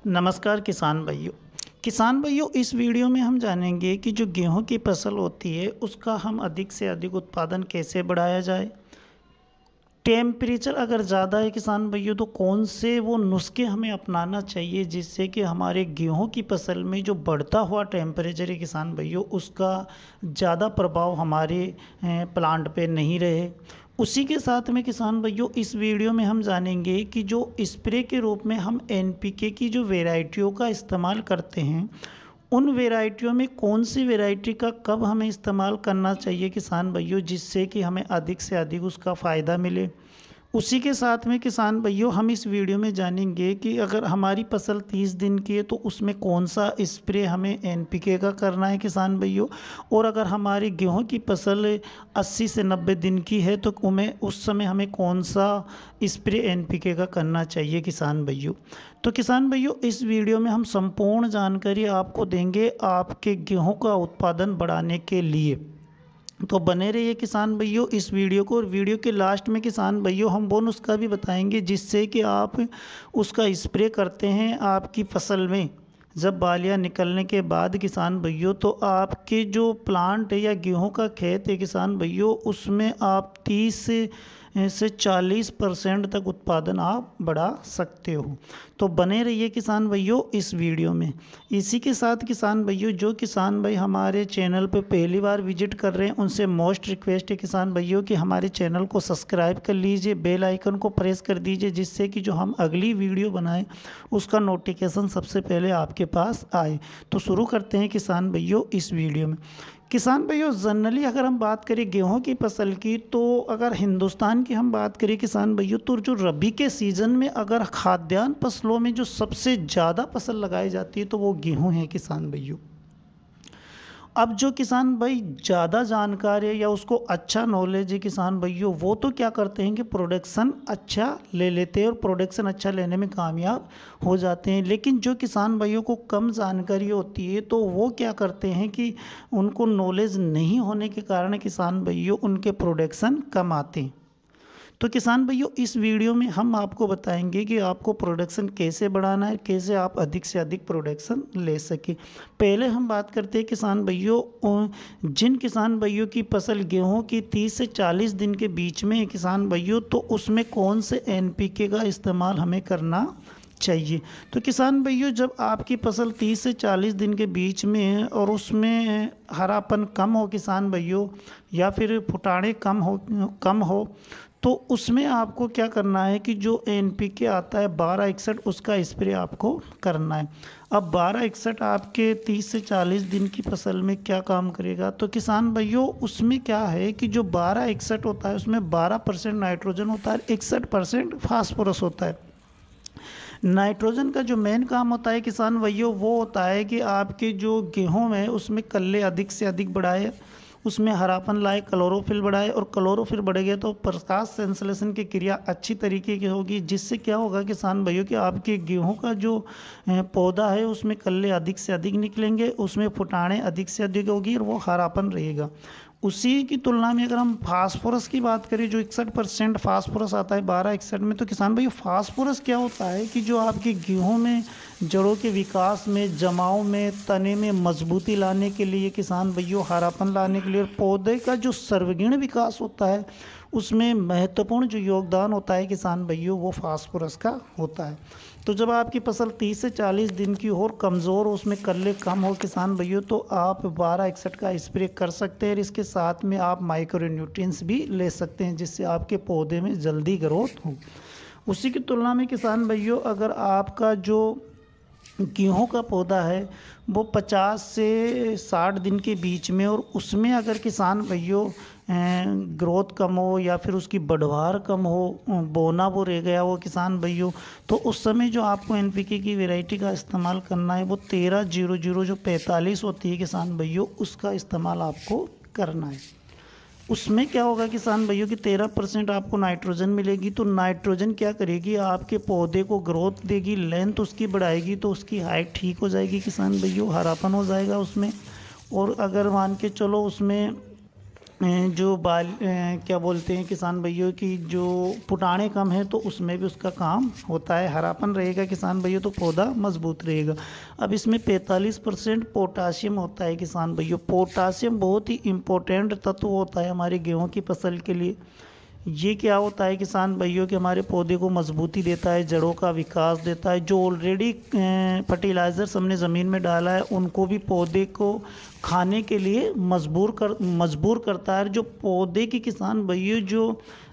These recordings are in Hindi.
नमस्कार किसान भाइयों इस वीडियो में हम जानेंगे कि जो गेहूं की फसल होती है उसका हम अधिक से अधिक उत्पादन कैसे बढ़ाया जाए। टेम्परेचर अगर ज़्यादा है किसान भाइयों तो कौन से वो नुस्खे हमें अपनाना चाहिए जिससे कि हमारे गेहूं की फसल में जो बढ़ता हुआ टेम्परेचर है किसान भाइयों उसका ज़्यादा प्रभाव हमारे प्लांट पे नहीं रहे। उसी के साथ में किसान भाइयों इस वीडियो में हम जानेंगे कि जो स्प्रे के रूप में हम एनपीके की जो वेराइटियों का इस्तेमाल करते हैं उन वेराइटियों में कौन सी वेराइटी का कब हमें इस्तेमाल करना चाहिए किसान भाइयों जिससे कि हमें अधिक से अधिक उसका फ़ायदा मिले। उसी के साथ में किसान भाइयों हम इस वीडियो में जानेंगे कि अगर हमारी फसल 30 दिन की है तो उसमें कौन सा स्प्रे हमें एनपीके का करना है किसान भाइयों, और अगर हमारी गेहूं की फसल 80 से 90 दिन की है तो उस समय हमें कौन सा स्प्रे एनपीके का करना चाहिए किसान भाइयों। तो किसान भाइयों इस वीडियो में हम संपूर्ण जानकारी आपको देंगे आपके गेहूं का उत्पादन बढ़ाने के लिए। तो बने रहिए किसान भाइयों इस वीडियो को, और वीडियो के लास्ट में किसान भाइयों हम वो नुस्खा भी बताएंगे जिससे कि आप उसका स्प्रे करते हैं आपकी फसल में। जब बालियां निकलने के बाद किसान भाइयों तो आपके जो प्लांट है या गेहूं का खेत है किसान भाइयों उसमें आप 30 से 40% तक उत्पादन आप बढ़ा सकते हो। तो बने रहिए किसान भाइयों इस वीडियो में। इसी के साथ किसान भाइयों जो किसान भाई हमारे चैनल पे पहली बार विजिट कर रहे हैं उनसे मोस्ट रिक्वेस्ट है किसान भाइयों कि हमारे चैनल को सब्सक्राइब कर लीजिए, बेल आइकन को प्रेस कर दीजिए जिससे कि जो हम अगली वीडियो बनाएं उसका नोटिफिकेशन सबसे पहले आपके पास आए। तो शुरू करते हैं किसान भाइयों इस वीडियो में। किसान भाइयों जनरली अगर हम बात करें गेहूं की फसल की तो अगर हिंदुस्तान की हम बात करें किसान भाइयों तो जो रबी के सीज़न में अगर खाद्यान्न फसलों में जो सबसे ज़्यादा फसल लगाई जाती है तो वो गेहूं है किसान भाइयों। अब जो किसान भाई ज़्यादा जानकार है या उसको अच्छा नॉलेज है किसान भाइयों वो तो क्या करते हैं कि प्रोडक्शन अच्छा ले लेते हैं और प्रोडक्शन अच्छा लेने में कामयाब हो जाते हैं। लेकिन जो किसान भाइयों को कम जानकारी होती है तो वो क्या करते हैं कि उनको नॉलेज नहीं होने के कारण किसान भाइयों उनके प्रोडक्शन कम आते हैं। तो किसान भाइयों इस वीडियो में हम आपको बताएंगे कि आपको प्रोडक्शन कैसे बढ़ाना है, कैसे आप अधिक से अधिक प्रोडक्शन ले सके। पहले हम बात करते हैं किसान भाइयों जिन किसान भाइयों की फसल गेहूं की 30 से 40 दिन के बीच में है किसान भाइयों तो उसमें कौन से एनपीके का इस्तेमाल हमें करना चाहिए। तो किसान भाइयों जब आपकी फसल 30 से 40 दिन के बीच में है और उसमें हरापन कम हो किसान भाइयों या फिर फुटाने कम हो तो उसमें आपको क्या करना है कि जो एनपीके आता है 1261 उसका स्प्रे आपको करना है। अब 1261 आपके 30 से 40 दिन की फसल में क्या काम करेगा तो किसान भाइयों उसमें क्या है कि जो 1261 होता है उसमें 12% नाइट्रोजन होता है, 61% फास्फोरस होता है। नाइट्रोजन का जो मेन काम होता है किसान भाइयों वो होता है कि आपके जो गेहूं है उसमें कल्ले अधिक से अधिक बढ़ाए, उसमें हरापन लाए, क्लोरोफिल बढ़ाए, और क्लोरोफिल बढ़ेगा तो प्रकाश संश्लेषण की क्रिया अच्छी तरीके की होगी जिससे क्या होगा किसान भाइयों कि आपके गेहूं का जो पौधा है उसमें कल्ले अधिक से अधिक निकलेंगे, उसमें फुटाने अधिक से अधिक होगी और वो हरापन रहेगा। उसी की तुलना में अगर हम फास्फोरस की बात करें जो 61% फास्फोरस आता है 1261 में, तो किसान भाई फास्फोरस क्या होता है कि जो आपके गेहूं में जड़ों के विकास में, जमाव में, तने में मजबूती लाने के लिए किसान भाइयों, हरापन लाने के लिए, और पौधे का जो सर्वगुण विकास होता है उसमें महत्वपूर्ण जो योगदान होता है किसान भाइयों वो फास्फोरस का होता है। तो जब आपकी फसल 30 से 40 दिन की हो और कमज़ोर हो, उसमें कल्ले कम हो किसान भाइयों तो आप 1261 का स्प्रे कर सकते हैं। इसके साथ में आप माइक्रो न्यूट्रिएंट्स भी ले सकते हैं जिससे आपके पौधे में जल्दी ग्रोथ हो। उसी की तुलना में किसान भाइयों अगर आपका जो गेहूं का पौधा है वो 50 से 60 दिन के बीच में और उसमें अगर किसान भाइयों ग्रोथ कम हो या फिर उसकी बढ़वार कम हो, बोना वो रह गया हो किसान भाइयों, तो उस समय जो आपको एनपीके की वैरायटी का इस्तेमाल करना है वो 1300 जो 45 होती है किसान भाइयों उसका इस्तेमाल आपको करना है। उसमें क्या होगा किसान भाइयों कि 13% आपको नाइट्रोजन मिलेगी। तो नाइट्रोजन क्या करेगी आपके पौधे को ग्रोथ देगी, लेंथ उसकी बढ़ाएगी तो उसकी हाइट ठीक हो जाएगी किसान भाइयों, हरापन हो जाएगा उसमें। और अगर मान के चलो उसमें जो क्या बोलते हैं किसान भाइयों की जो पुटाने कम है तो उसमें भी उसका काम होता है। हरापन रहेगा किसान भाइयों तो पौधा मजबूत रहेगा। अब इसमें 45% पोटाशियम होता है किसान भाइयों। पोटाशियम बहुत ही इम्पोर्टेंट तत्व होता है हमारे गेहूं की फसल के लिए। ये क्या होता है किसान भाइयों कि हमारे पौधे को मजबूती देता है, जड़ों का विकास देता है। जो ऑलरेडी फर्टिलाइज़र्स हमने ज़मीन में डाला है उनको भी पौधे को खाने के लिए मजबूर करता है। जो पौधे की किसान भाइयों जो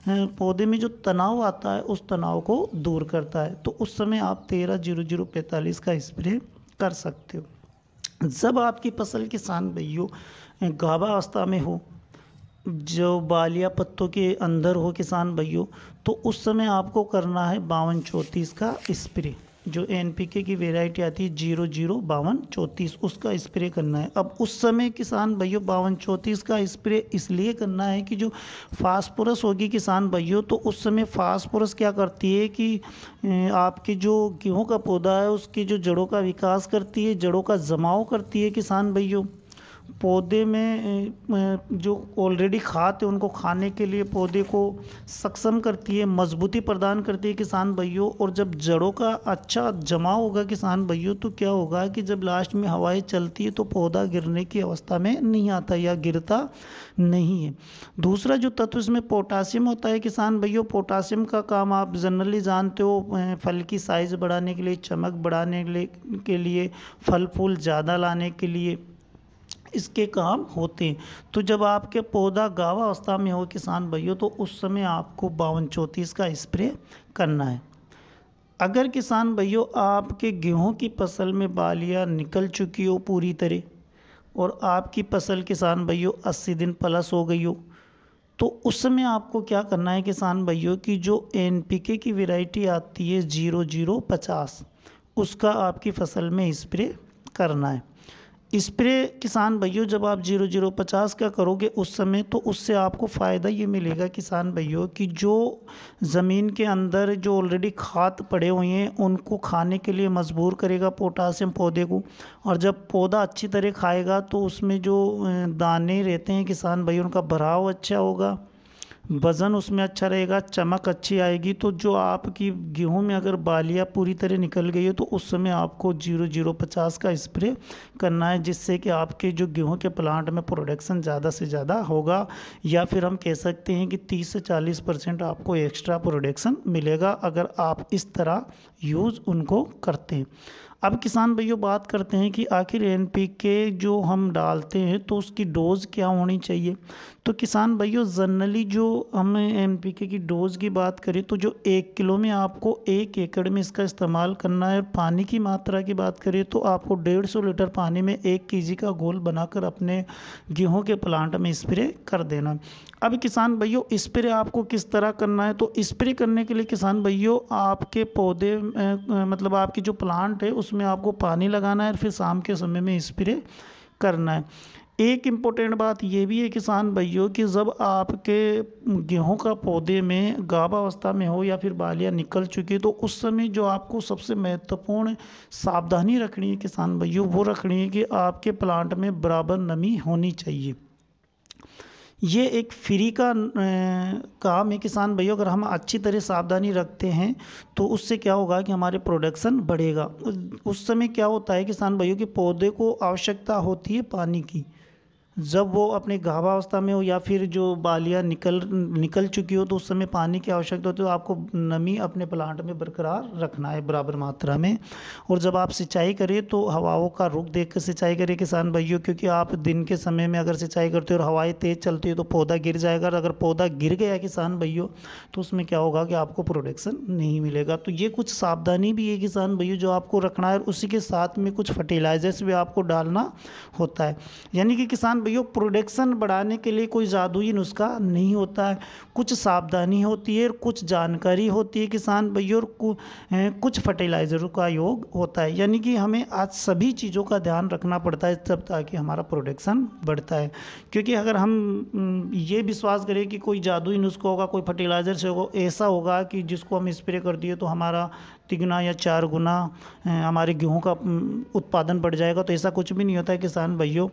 पौधे में जो तनाव आता है उस तनाव को दूर करता है। तो उस समय आप 13-00-45 का स्प्रे कर सकते हो। जब आपकी फसल किसान भाइयों गाभावस्था में हो, जो बालिया पत्तों के अंदर हो किसान भाइयों, तो उस समय आपको करना है 52-34 का स्प्रे। जो एनपीके की वेराइटी आती है 00-52-34 उसका स्प्रे करना है। अब उस समय किसान भाइयों 52-34 का स्प्रे इसलिए करना है कि जो फास्फोरस होगी किसान भाइयों, तो उस समय फास्फोरस क्या करती है कि आपके जो गेहूं का पौधा है उसकी जो जड़ों का विकास करती है, जड़ों का जमाव करती है किसान भाइयों। पौधे में जो ऑलरेडी खाद है उनको खाने के लिए पौधे को सक्षम करती है, मजबूती प्रदान करती है किसान भाइयों। और जब जड़ों का अच्छा जमाव होगा किसान भाइयों तो क्या होगा कि जब लास्ट में हवाएं चलती है तो पौधा गिरने की अवस्था में नहीं आता या गिरता नहीं है। दूसरा जो तत्व इसमें पोटासियम होता है किसान भाइयों, पोटासियम का काम आप जनरली जानते हो, फल की साइज़ बढ़ाने के लिए, चमक बढ़ाने के लिए, फल फूल ज़्यादा लाने के लिए इसके काम होते हैं। तो जब आपके पौधा गाभावस्था में हो किसान भाइयों तो उस समय आपको 52-34 का स्प्रे करना है। अगर किसान भाइयों आपके गेहूं की फसल में बालियां निकल चुकी हो पूरी तरह और आपकी फसल किसान भाइयों 80 दिन प्लस हो गई हो, तो उस समय आपको क्या करना है किसान भाइयों की जो एनपीके की वैरायटी आती है 00-50 उसका आपकी फसल में स्प्रे करना है। स्प्रे किसान भाइयों जब आप 00-50 का करोगे उस समय तो उससे आपको फ़ायदा ये मिलेगा किसान भाइयों कि जो ज़मीन के अंदर जो ऑलरेडी खाद पड़े हुए हैं उनको खाने के लिए मजबूर करेगा पोटासियम पौधे को। और जब पौधा अच्छी तरह खाएगा तो उसमें जो दाने रहते हैं किसान भाइयों उनका भराव अच्छा होगा, वज़न उसमें अच्छा रहेगा, चमक अच्छी आएगी। तो जो आपकी गेहूं में अगर बालियां पूरी तरह निकल गई है तो उस समय आपको 00-50 का स्प्रे करना है, जिससे कि आपके जो गेहूं के प्लांट में प्रोडक्शन ज़्यादा से ज़्यादा होगा। या फिर हम कह सकते हैं कि 30 से 40% आपको एक्स्ट्रा प्रोडक्शन मिलेगा अगर आप इस तरह यूज़ उनको करते हैं। अब किसान भाइयों बात करते हैं कि आखिर एनपीके जो हम डालते हैं तो उसकी डोज़ क्या होनी चाहिए। तो किसान भाइयों जनरली जो हम एनपीके की डोज़ की बात करें तो जो 1 किलो में आपको 1 एकड़ में इसका इस्तेमाल करना है। और पानी की मात्रा की बात करें तो आपको 150 लीटर पानी में 1 केजी का घोल बनाकर अपने गेहूं के प्लांट में स्प्रे कर देना। अब किसान भाइयों स्प्रे आपको किस तरह करना है, तो स्प्रे करने के लिए किसान भाइयों आपके पौधे मतलब आपकी जो प्लांट है उसमें आपको पानी लगाना है और फिर शाम के समय में स्प्रे करना है। एक इम्पोर्टेंट बात ये भी है किसान भाइयों कि जब आपके गेहूं का पौधे में गाभावस्था में हो या फिर बालियां निकल चुकी तो उस समय जो आपको सबसे महत्वपूर्ण सावधानी रखनी है किसान भाइयों वो रखनी है कि आपके प्लांट में बराबर नमी होनी चाहिए। ये एक फ्री का काम है किसान भाइयों। अगर हम अच्छी तरह सावधानी रखते हैं तो उससे क्या होगा कि हमारे प्रोडक्शन बढ़ेगा। उस समय क्या होता है किसान भाइयों कि पौधे को आवश्यकता होती है पानी की। जब वो अपने गाभावस्था में हो या फिर जो बालियां निकल चुकी हो तो उस समय पानी की आवश्यकता होती है। तो आपको नमी अपने प्लांट में बरकरार रखना है बराबर मात्रा में। और जब आप सिंचाई करें तो हवाओं का रुख देख कर सिंचाई करें किसान भाइयों, क्योंकि आप दिन के समय में अगर सिंचाई करते हो और हवाएं तेज़ चलती है तो पौधा गिर जाएगा। और अगर पौधा गिर गया किसान भाइयों तो उसमें क्या होगा कि आपको प्रोडक्शन नहीं मिलेगा। तो ये कुछ सावधानी भी है किसान भाइयों जो आपको रखना है। और उसी के साथ में कुछ फर्टिलाइजर्स भी आपको डालना होता है। यानी कि किसान भैया प्रोडक्शन बढ़ाने के लिए कोई जादुई नुस्खा नहीं होता है, कुछ सावधानी होती है, कुछ जानकारी होती है किसान भैया और कुछ फर्टिलाइज़रों का योग होता है। यानी कि हमें आज सभी चीज़ों का ध्यान रखना पड़ता है तब ताकि हमारा प्रोडक्शन बढ़ता है। क्योंकि अगर हम ये विश्वास करें कि कोई जादुई नुस्खा होगा, कोई फर्टिलाइज़र से होगा, ऐसा होगा कि जिसको हम स्प्रे कर दिए तो हमारा 3 या 4 गुना हमारे गेहूं का उत्पादन बढ़ जाएगा, तो ऐसा कुछ भी नहीं होता है किसान भाइयों।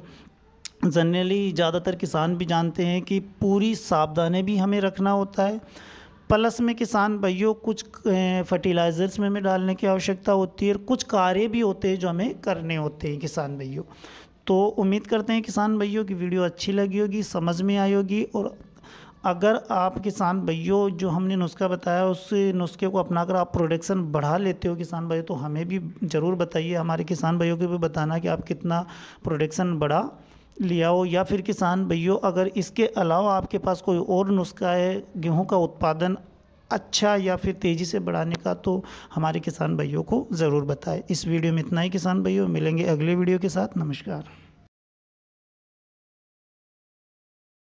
जनरली ज़्यादातर किसान भी जानते हैं कि पूरी सावधानी भी हमें रखना होता है। प्लस में किसान भाइयों कुछ फर्टिलाइज़र्स में हमें डालने की आवश्यकता होती है और कुछ कार्य भी होते हैं जो हमें करने होते हैं किसान भाइयों। तो उम्मीद करते हैं किसान भाइयों की वीडियो अच्छी लगी होगी, समझ में आई होगी। और अगर आप किसान भाइयों जो हमने नुस्खा बताया उस नुस्खे को अपनाकर आप प्रोडक्शन बढ़ा लेते हो किसान भाइयों, तो हमें भी ज़रूर बताइए, हमारे किसान भाइयों को भी बताना कि आप कितना प्रोडक्शन बढ़ा लिया हो। या फिर किसान भाइयों अगर इसके अलावा आपके पास कोई और नुस्खा है गेहूं का उत्पादन अच्छा या फिर तेज़ी से बढ़ाने का, तो हमारे किसान भाइयों को ज़रूर बताएं। इस वीडियो में इतना ही किसान भाइयों, मिलेंगे अगले वीडियो के साथ। नमस्कार।